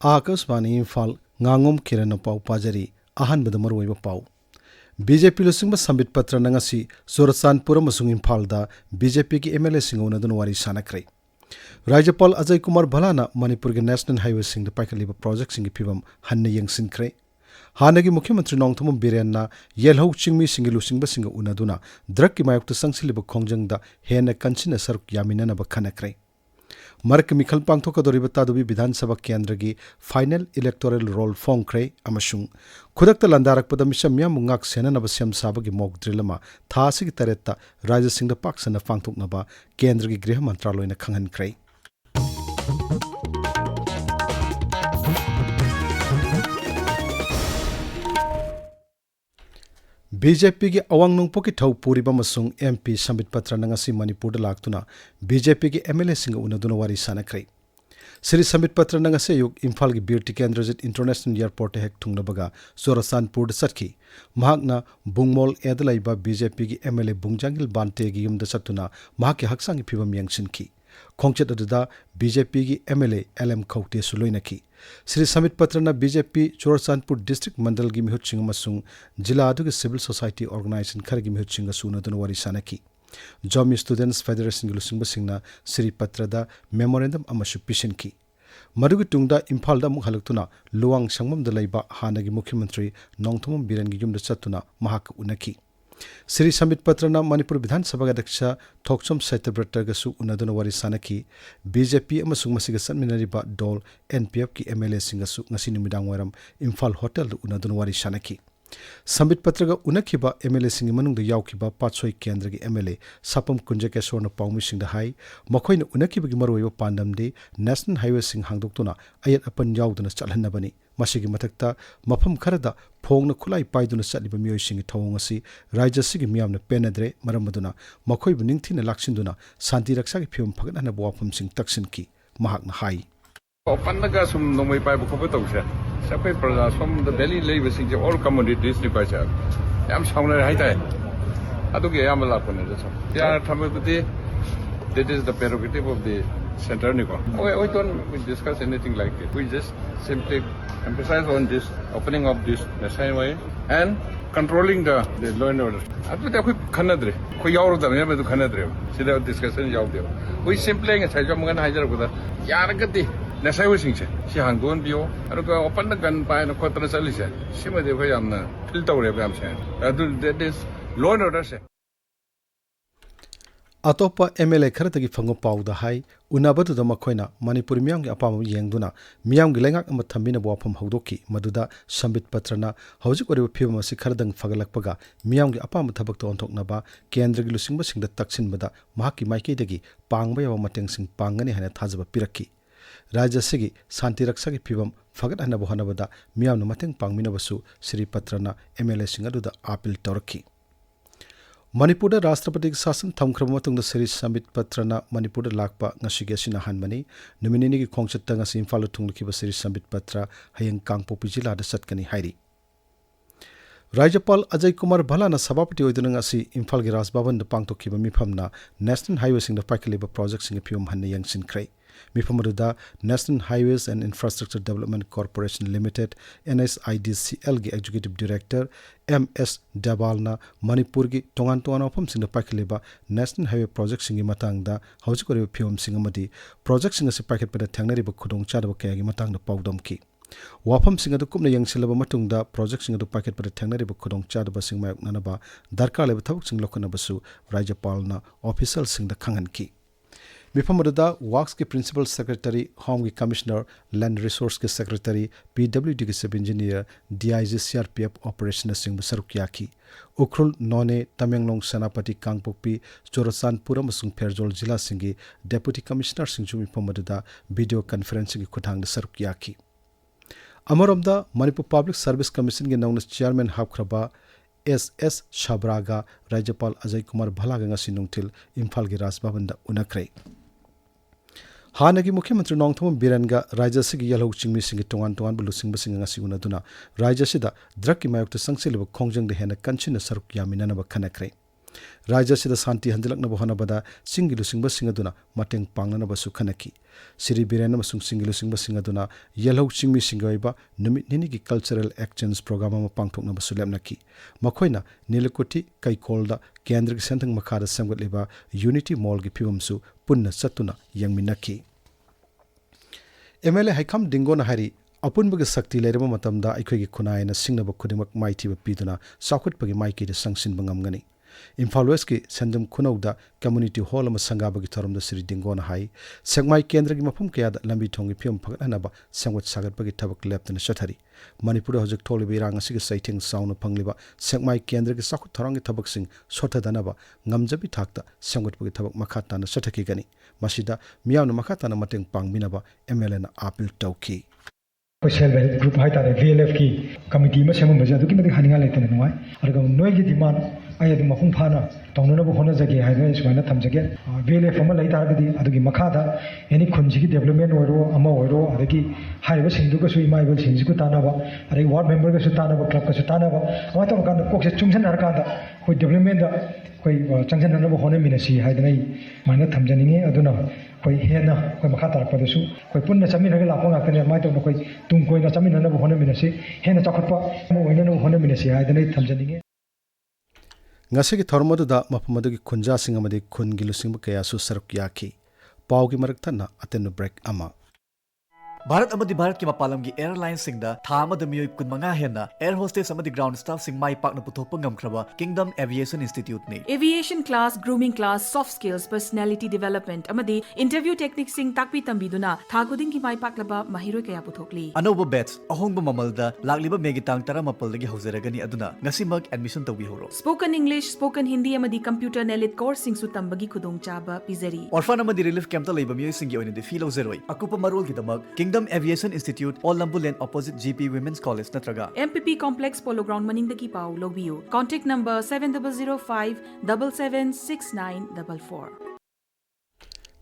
Akaswani Imphal Ngangom Kiran pau pajari ahanbada maruoiba pau BJP lusingba sambit patra nangasi Surasanpur amasung Imphal da BJP ki MLA singona dun wari sanakrai Rajapal Ajay Kumar Bhalana Manipur ge National Highway sing da paikaliba project sing phibam hanne yengsinkrai Hanagi Mukhyamantri Nongthomam Birenna Yelhau Chingmi singi lusingba singa unaduna drug ki mayokta sangsiliba khongjang da hena kanchina saruk yaminana ba khanakrai Mark Mikhal Pangthokadoriba Tadubi Bidhan Sabha Kendra gi final electoral roll phongkrai amasung khudakta landarakpada misamyam mungak senanaba sem sabagi mock drill ama thasi gi taretta Rajya Singda paksana pangthoknaba Kendra gi Griha Mantraloyna khanghankrai BJP ki awang nungpo ki thau puriba masung MP Sambit Patra nangasi Manipur da laktuna BJP ki MLA singa unaduna wari sanakrai Sri Sambit Patra nangase yuk Imphal ki Beauty Kendrazit International Airport hek thungnabaga Surasanpur da satki mahakna Bungmol edalaiba BJP ki MLA Bungjangil Bante gi yumda satuna mahaki haksang ki phibam yangsinki khongchet aduda BJP ki MLA LM Khawte suloinaki Sri Sambit Patrana BJP Surasanpur District Mandal gi mihutching masung jila adu ki Civil Society Organization khar gi mihutching suna dun wari sanaki Jomi Students Federation gi lusingba singna Sri Patrada memorandum amashu pishinki Madugi tungda Imphal da muk halaktuna luwang sangmam da laiba hanagi Mukhyamantri Nongthomam Biren gi yumda chatuna mahak unaki Sri Sambit Patrana Manipur Bidhan Sabha Daksha Thokchom Saitabrata gasu unaduna wari sanaki BJP amasung masiga sanminariba dol NPF ki MLA singasu ngasi numidang waram Imphal Hotel da unaduna wari sanaki Sambit Patraga unakiba MLA singi manungda yaukiba Patsoi Kendra gi MLA Sapam Kunjakeshwarna Paumi singda hai makhoina unakiba gi maroiba pandamde National Highway sing hangdoktuna ayat apan yauduna chalhannabani masigi matakta mafam kharada phongna khulai paiduna chaliba mioi singi thawong asi rajya sigi miyamna penadre maramaduna makhoibu ningthina laksinduna santi raksa gi phim phagatna bawafam sing taksinki mahakna hai Opanaga sum no mai pai ko to se sapai praja som the daily labor sing all commodities ni pai cha yam sauna hai tai adu ge yam la ko ne so ya thamati that is the prerogative of the center ni ko we don't discuss anything like it we just simply emphasize on this opening of this national way and controlling the law and order adu ta khoi khanadre khoi yauro da me du khanadre sida discussion yaudre we simply ngai sai jom ngan hajar ko da yaragati national sing che si hangdon bio adu ko open the gun pai no khotra chali se sima de ko yamna fil tawre yam se adu that is law and order se Atopa MLA kharatagi phango pauda hai unabatu da makhoina Manipur miyam gi apam yengduna miyam gi lengak ama thambina bwafam haudoki maduda Sambit Patrana hojik ori phibam asi kharadang fagalakpaga miyam gi apam thabak to onthoknaba kendra gi lusingba singda taksinbada mahaki maikei dagi pangba yawa mateng sing pangani hana thajaba pirakki Rajya sigi santi raksa gi phibam fagat hana bohanabada miyam na mateng pangminabasu Sri Patrana MLA singaduda appeal torki Manipur da Rashtrapati Sasan Thamkrama matungda Sri Sambit Patrana Manipur da lakpa ngasige sina hanmani numinini gi khongchatta ngasi Imphal thunglukiba Sri Sambit Patra hayeng Kangpopi jila da satkani hairi Rajapal Ajay Kumar Bhalana sabapati oiduna ngasi Imphal gi Rajbhavan da pangtokkiba mifamna National Highway sing da paikaliba project sing phim hanne yangsinkhrai Mifamaruda National Highways and Infrastructure Development Corporation Limited NSIDCL gi Executive Director MS Dabalna Manipur gi tongan opam sing da paikaliba National Highway project singi matangda hojikori phim sing amadi project sing se paket pada thangnari ba khudong chadaba kaya gi matangda pawdomki wafam sing adu kumna yangsilaba matungda project sing adu paket pada thangnari ba khudong chadaba sing mayok nanaba darkar leba thabuk sing lokana basu Rajapalna official sing da khanghanki Mifamaduda Works ki Principal Secretary, Home ki Commissioner, Land Resource ki Secretary, PWD ki Sub Engineer, DIG CRPF Operational Singh Sarukyaki, Ukrul None Tamenglong Sanapati Kangpokpi, Surasanpur amasung Pherjol Jila Singhi, Deputy Commissioner Singh Mifamaduda Video Conferencing ki Khutang Sarukyaki. Amaramda Manipur Public Service Commission ki Naunus Chairman Hapkraba SS Shabraga Rajapal Ajay Kumar Bhalaga ngasi nungtil Imphal gi Rajbhavan da unakrai Hanagi Mukhyamantri Nongthomam Biranga Rajya sigi yalhau chingmi singi tongan bulusing basing ngasi unaduna Rajya sida drug ki mayokta sangsilba khongjang de hena kanchina saruk yaminana ba khanakrai राज्य से शांति हंजलकनब होनबदा सिंगी लुसिंगब सिंगदुना मतंग पांगनबसु खनकी श्री बीरेन मसुंग सिंगी लुसिंगब सिंगदुना येलौ चिंगमी सिंगयबा नुमित निनिगी कल्चरल एक्सचेंज प्रोग्राम अमा पांगथोकनबसु लेमनकी मखोइना नीलकुटी कैकोलदा केंद्र की सेंथंग मखादा सेमगतलेबा यूनिटी मॉल की फिवमसु पुन्ना चतुना यंगमिनकी एमएलए हाइकम डिंगोना हारी अपुनबगे शक्ति लेरब मतमदा अखोगी खुनायना सिंगनब खुदिमक माइथिब पीदुना साखुटपगी माइकीदे संगसिनब ngamgani इम्फाल वेस्ट की संजम खुनौदा कम्युनिटी हॉल अमा संगाबगी थरमदा श्री डिंगोना हाई सेगमाई केंद्र की मफम कयादा लंबी थोंगी फियम फगतहनबा सेंगवत सागतपगी थबक लेप्तना चथरी मणिपुर हजक थोलिबा इरांग असिगे सैथेंग साउना फंगलिबा सेगमाई केंद्र की साखुत थरंगी थबकसिंग सोथदनबा ngamjabi thakta सेंगवतपगी थबक मखाताना चथकीगनी मसिदा मियावना मखाताना मतंग पांगबिनबा एमएलए ना अपील तौखी सेल्फ हेल्प ग्रुप हाइतारे VLF की कमिटी में सेम बजे अदुकी मदि हानिंगा लेतने नुवाय अरगा नोयगी डिमांड आय अदु मफुं फाना तौननबो होनजगे हाइनो सुमाइना थमजगे VLF अमा लैतारगदि अदुगी मखादा एनी खुनजिगी डेवलपमेंट ओरो अमा ओरो अदगी हाइबो सिंदुगसु इमाइबल सिंजिगु तानाबा अदगी वार्ड मेंबर गसु तानाबा क्लब गसु तानाबा अमा तम कान कोकसे चुंगसन हरकादा कोई डेवलपमेंट दा कोई चंगसननबो होनमिनसी हाइदनै माइना थमजनिगे अदुना कोई हेना कोई मखा तारपदसु कोई पुन्ना चमिनगा लापो ngakane mai to कोई तुम कोई ना चमिनना बो होनमिनसी हेना चखटपा मो ओइनना होनमिनसी हाइदनै थमजनिगे ngasi thormoduda mapamadu ki khunja sing amadi khun gi lusing kaya su saruk yaki paw gi marak thana atenu break ama Bharat अमदी Bharat की मपालम की एयरलाइन सिंगदा थामद मियोय कुनमंगा हेना एयर होस्टेस अमदी ग्राउंड स्टाफ सिंग माई पाकन पुथोप ngमखरबा किंगडम एविएशन इंस्टीट्यूट ने aviation class grooming class soft skills personality development अमदी इंटरव्यू टेक्निक सिंग ताकपी तंबीदुना थागुदिंग की माई पाकलबा महिरोय कया पुथोकली अनोबो बैच अहोंगबो ममलदा लागलिबा मेगी तांग तरा मपलदगी हौजरगनी अदुना ngasimak एडमिशन तौबी होरो स्पोकन इंग्लिश स्पोकन हिंदी अमदी कंप्यूटर नेलिट कोर्स सिंग सु तंबगी खुदोंग चाबा पिजरी ऑर्फन अमदी रिलीफ कैंप ता लेबा मियोय सिंग ओइने दि फील औजरोय अकुपा मरोल की दमक Kingdom Aviation Institute old Lambulane opposite GP women's college नत्रगा MPP कॉम्प्लेक्स पोलो ग्राउंड मनिंगदगी पाव लोबियो कॉन्टैक्ट नंबर 7005 776944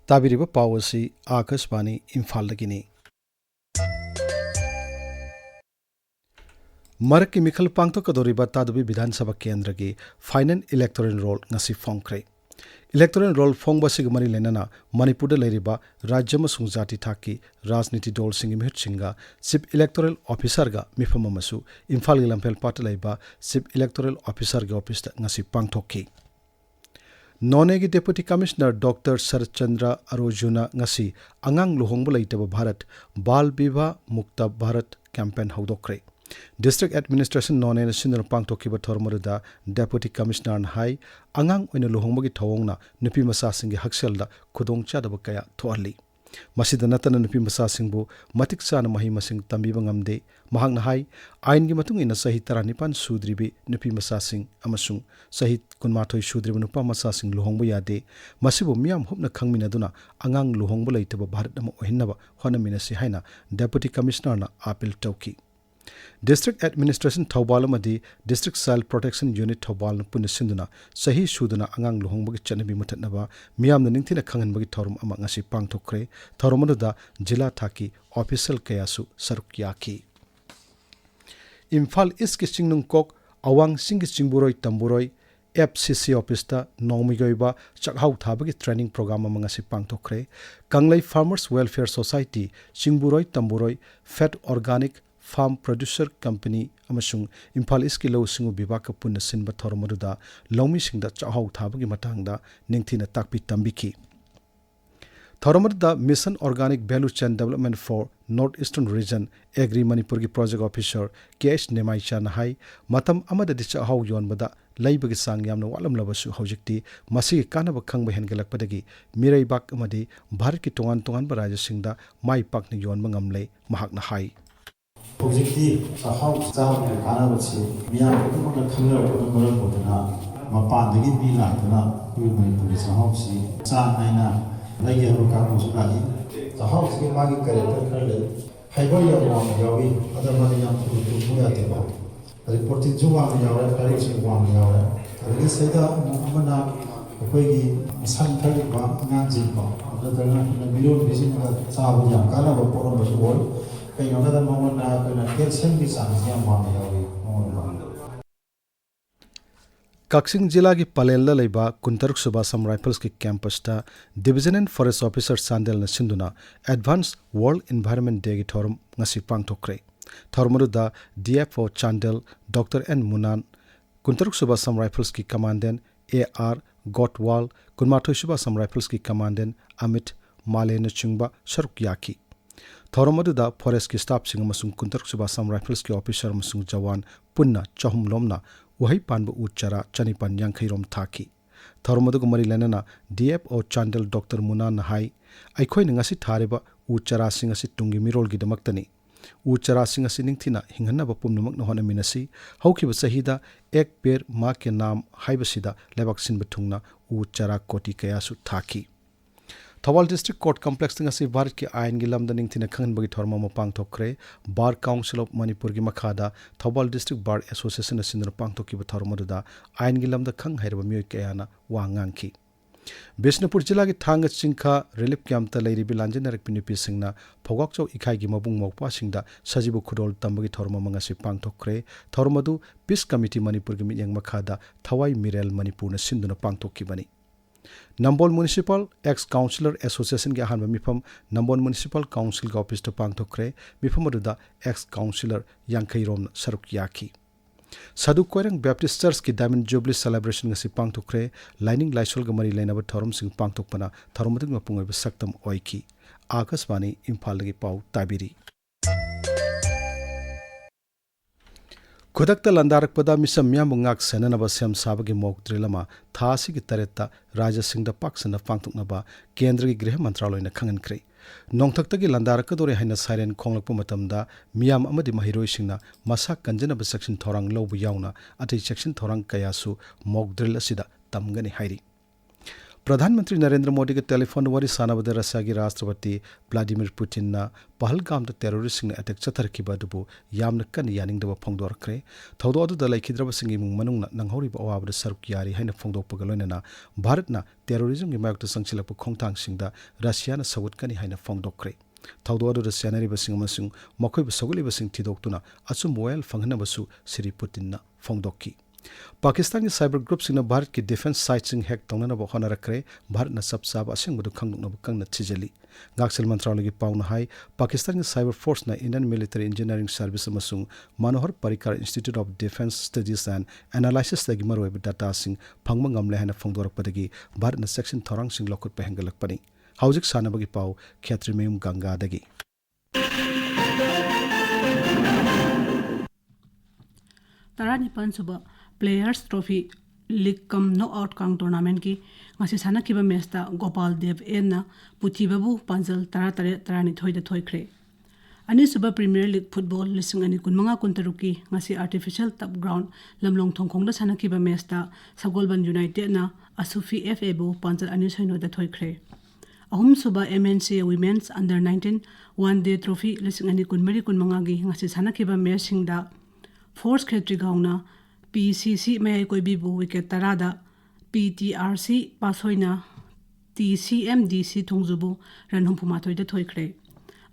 ताबिरिबा पावसी आकाशवाणी इम्फाल दगिनी मरक की मिखल पांगतो कदोरिबा तादुबी विधानसभा केंद्र की फाइनल इलेक्टोरल रोल ngasi फोंख्रे इलेक्टोरल रोल फोंगबसिग मरी लेनना मणिपुर लेरिबा राज्य मसुंग जाति थाकी राजनीति दल सिंग मिहुत सिंगा चीफ इलेक्टोरल ऑफिसर गा मिफम मसु इम्फाल लंफेल पाट लेबा चीफ इलेक्टोरल ऑफिसर गा ऑफिस ngasi पांगथोकी नोने की डेप्यूटी कमिश्नर डॉक्टर शरचंद्र अरोजुना ngasi अंगांग लुहोंगबो लेतब भारत बाल विवाह मुक्त भारत कैंपेन हौदोक्रे डिस्ट्रिक्ट एडमिनिस्ट्रेशन नोने सिनर पांगथोकीबा थोरमरुदा डेप्यूटी कमिश्नर हाई अंगांग ओइना लुहोंगबगी थौंगना नुपी मसासिंग हक्सेलदा खुदोंग चादब कया थोहली मसिदा नतन नुपी मसासिंगबु मतिक चाना मही मसिंग तंबीबा ngamde mahakna hai ain gi matung ina sahi 19 sudribi nupi masasing amasung sahi 19 sudribi nupa masasing luhongba yade masibu miyam hupna khangmina duna angang luhongba leitaba bharat ama ohinnaba honamina si haina deputy commissioner na appeal tauki District Administration Thawbal amadi District Child Protection Unit Thawbal pun sinduna sahi suduna angang luhongbagi chanabi mutatnaba miyamna ningthina khanganbagi thorum ama ngasi pangthokre thorumada jila thaki official kayasu sarukyaki Imphal East ki singnung kok awang singi chingburoi tamburoi FCC office ta nongmigoiba chakhau thabagi training program ama ngasi pangthokre Kanglai Farmers Welfare Society chingburoi tamburoi fat organic farm producer company amasung Imphal East ki lo singu bibaka punna sinba thormaruda lomi singda chahau thabagi matangda ningthina takpi tambiki thormaruda mission organic value chain development for northeastern region agri manipur ki project officer KH Nemai chan hai matam amada di chahau yonbada laibagi sang yamna walam labasu hojikti masi kanaba khangba hengalakpadagi mirai bak amadi bharat ki tongan tongan ba rajya singda mai pakni yonba ngamle mahakna hai Objektif sahau sahau karena bersih biar itu mana kamera itu mana bodana mapan lagi bila dana itu mana boleh sahau sih sah naina lagi aku kamu sudah ini sahau sih bagi kereta kerja hai boleh yang orang jauhi ada mana yang tu punya tiba reporting juga menjawab dari sini juga menjawab jadi saya mana aku ini sang tadi bang ngaji bang ada dengan biru di sini sahabat yang karena berporos bersuara kaya ngada mawon na kana calcium bi sang siang ma yawi mawon Kaksing जिला की पलेलदा लेबा कुंतरुक सुबा सम rifles की campus ता division and forest officer सांडेल न सिंधुना advance world environment day की theorem ngasi पांगथोखरे थोरमरुदा DFO चांडेल doctor N मुनान कुंतरुक सुबा सम rifles की कमांडेंट एआर गोटवाल कुनमाथोय सुबा सम राइफल्स की कमांडेंट अमित माले न चिंगबा सरुक याकी थोरमरुदा फॉरेस्ट की स्टाफ सिंग अमसुंग कुंतरुक सुबा सम राइफल्स की ऑफिसर अमसुंग जवान पुन्ना चहुम लोमना वही पानबु उच्चारा चनिपान यांखैरोम थाकी थोरमदुग मरी लेनना डीएफओ चांडेल डॉक्टर मुनान हाई अखोय ngasi थारेबा उच्चारा सिंग असि तुंगी मिरोल की दमक्तनी उच्चारा सिंग असि निंगथिना हिंगन्नबा पुमनमक न होना मिनसी हौखिबा सहीदा एक पेर मा के नाम हाइबसिदा लेबक सिनबा थुंगना उच्चारा कोटी कयासु थाकी Thoubal district court complex ngasi Bharat की आयन की lambda निंगथिना खंगनबगी थोरमा मपांग थोखरे bar council of Manipur की मखादा थौबाल डिस्ट्रिक्ट बार एसोसिएशन सिंदर पांग थोखिबा थोरमदुदा आयन की लमदा खंग हैरबा मियोय कयाना वांगांखी बिष्णुपुर जिला की थांग चिंखा रिलीफ कैंप ता लेरिबि लांजनरक पिनिपि सिंगना फोगाकचौ इखाई की मबुंग मौपा सिंगदा सजिबु खुदोल तंबगी थोरमा मंगासि पांग थोखरे थोरमदु पीस कमिटी मणिपुर की मियंग मखादा थवाई मिरेल मणिपुर न सिंधुना पांग थोखिबनी Nambol municipal ex councillor association के अहानबा मिफम नंबोल म्युनिसिपल काउंसिल का ऑफिस तो पांगथोखरे मिफम अदुदा एक्स काउंसिलर यांखैरोम सरुक याकी साधु कोयरंग बैप्टिस्ट चर्च की डायमंड जुबली सेलिब्रेशन ngasi पांगथोखरे लाइनिंग लाइसोल ग मरी लेनब थोरम सिंग पांगथोकपना थोरमदुग मपुंगब सक्तम ओइकी आकाशवाणी इम्फाल गी पाउ ताबिरी खुदकता लंदारकपदा मिसम ma'am ngak senanaba sem sabagi mok drilama thasi gi taretta raja singda paksana pangthoknaba kendra gi गृह मंत्रालय na khangankhre nongthakta gi landarak dore haina siren khonglakpa matamda miyam amadi mahiroi singna masa kanjanaba section thorang lobu yauna atai section thorang kayasu mok drill asida tamgani hairi प्रधानमंत्री नरेंद्र मोदी के telephone वारी सानबद Russia की राष्ट्रपति Vladimir Putin ना पहलगाम द terrorist सिंग attack चथरखिबा दुबु यामन कन यानिंगदब फोंदोरखरे थौदो अदु द लैखिद्रब सिंग इमुंग मनुंग नंगहौरिब अवाबद सरुक यारी हैन फोंदोकपग लोइनना भारतना टेररिज्म की मायक्त संचिलप खोंगथांग सिंगदा रशियाना सवुतकनि हैन फोंदोकरे थौदो अदु रशियानरिब सिंग मसुंग मखोइब सगुलिब सिंग थिदोक्तुना असुम मोयल फंगनबसु श्री पुतिन ना फोंदोकी पाकिस्तान की साइबर ग्रुप सिंह भारत की डिफेंस साइट सिंह हैक तौनब होनरक्रे भारत न सब साब असेंबदु खंगनब कंगन छिजली गाक्सल मंत्रालय की पाउन हाई पाकिस्तान की साइबर फोर्स न इंडियन मिलिटरी इंजीनियरिंग सर्विस मसुंग Manohar Parrikar institute of defence studies and analysis दगी मरोइब डाटा सिंह फंगम गमले हैन फोंदोरकपदगी भारत न सेक्शन थोरांग सिंह लोकुट पहंगलकपनी हौजिक सानबगी पाउ क्षेत्रिमयुम गंगा दगी तरानिपान सुबह players trophy league cum knockout count tournament की ngasi sanakhiba match ta Gopal Dev enna Puthibabu Panjal 13-13 da thoikre ani suba Premier League football lising ani kunmanga kuntaruki ngasi artificial turf ground lamlong thongkhong da sanakhiba match ta Sagolban United na Asufi FA bu Panjal ani soino da thoikre ahum suba MNC Women's Under 19 one day trophy lising ani kunmanga gi ngasi sanakhiba match singda Force Kshetrimayum PCC में कोई भी वो wicket तरादा PTRC पासोइना TCMDC थोंजुबु रनहुम पुमाथोइ द थोइख्रे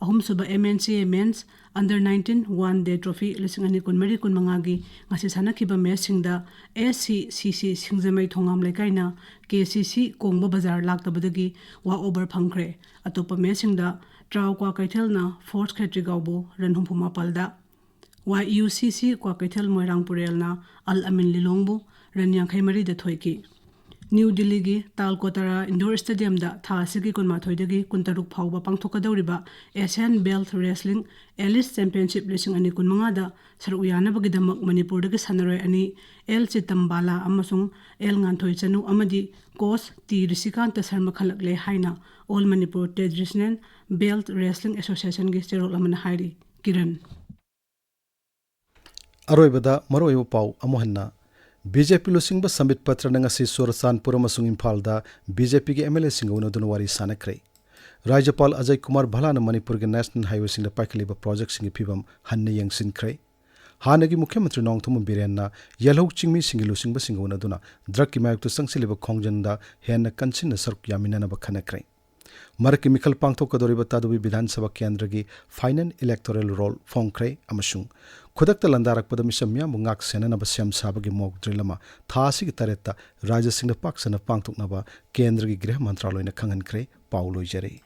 अहुम सुबा MNC men's under 19 one day trophy लिसिंगनि कुनमरी कुनमंगागी ngasi sanakhiba मैचसिंगदा SCCC सिंगजमै थोंगाम लेकाइना KCC कोंगबा बाजार लाक्तबदगी वा ओवर फंख्रे अतोप मैचसिंगदा ट्राउ क्वा कैथलना फोर्स खेट्रिगाउबु रनहुम पुमापलदा YUCC kwa kaithal moirang purelna al amin lilongbu ranyang khaimari da thoiki New Delhi gi Talkotara Indoor Stadium da tha sigi kunma thoidagi kuntaruk phawba pangthoka dawriba Asian Belt Wrestling Elite Championship lising ani kunmanga da saru yana bagi damak Manipur da sanaroi ani El Chitambala amasung El Nganthoi chanu amadi coach T Risikant Sarma khalakle haina All Manipur Traditional Belt Wrestling Association gi cherol amana hairi Kiran अरोइबदा मरोइब पाउ अमोहन्ना BJP लुसिंग Sambit पत्र नंगसी सोरसानपुर अमसुंग इम्फाल दा BJP के MLA सिंग उनदुन वारी सानख्रे राज्यपाल अजय कुमार भलाना मणिपुर के national highway सिंग पाइखलिब project सिंग फिबम हन्ने यंगसिनख्रे हानगी मुख्यमंत्री नोंगथुम बिरेन्ना यलहौ चिंगमी सिंग लुसिंग सिंग उनदुना drug की मायक तो संगसिलिब खोंगजनदा हेन कंसिन सरक यामिननब खनख्रे मरकी मिखल पांगथोकदोरिबा तादुबी विधानसभा केंद्र की फाइनल इलेक्टोरल रोल फोंख्रे अमसुंग खुदक्ता लंदारकपद मिसम मियामबु ngak senanaba sem sabagi mock drill ama thasi gi taretta राज्य सिंह पाकसना पांगथोकनबा केंद्र की गृह मंत्रालय ने खंगनख्रे पाउ लोइजरे।